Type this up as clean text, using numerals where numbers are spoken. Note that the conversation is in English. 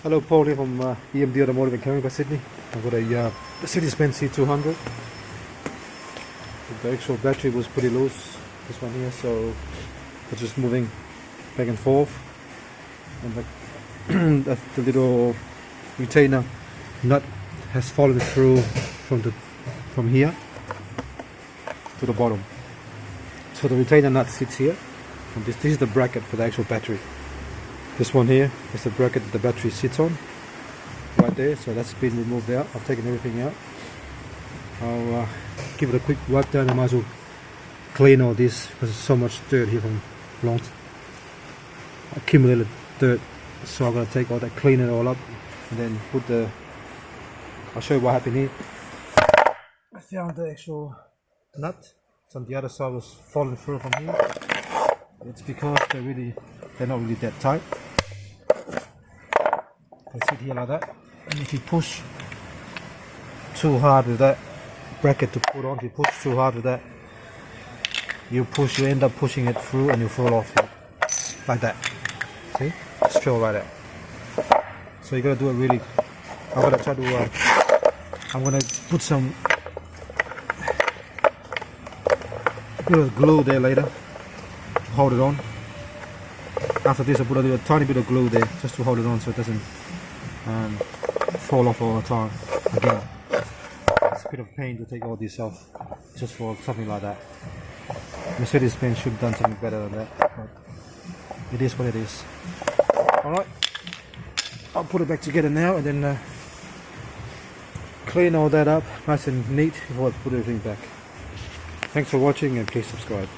Hello, Paul here from EMD Automotive and Carrying by Sydney. I've got a Mercedes-Benz C200. The actual battery was pretty loose, this one here, so it's just moving back and forth. And the little retainer nut has fallen through from here to the bottom. So the retainer nut sits here, and this is the bracket for the actual battery. This one here is the bracket that the battery sits on, right there. So that's been removed out. I've taken everything out. I'll give it a quick wipe down. I might as well clean all this because there's so much dirt here from long accumulated dirt. So I'm going to take all that, clean it all up, and then put the. I'll show you what happened here. I found the actual nut. It's on the other side, was falling through from here. It's because they're not really that tight. They sit here like that, and if you push too hard with that bracket to put on, if you push too hard with that, you end up pushing it through and you fall off here, like that. See? Just fell right out. So you gotta do it really. I'm gonna try to. I'm gonna put some bit of glue there later to hold it on. After this, I put a tiny bit of glue there just to hold it on so it doesn't fall off all the time. Again, it's a bit of pain to take all this off just for something like that. Mercedes-Benz should have done something better than that, but it is what it is. Alright, I'll put it back together now and then clean all that up nice and neat before I put everything back. Thanks for watching and please subscribe.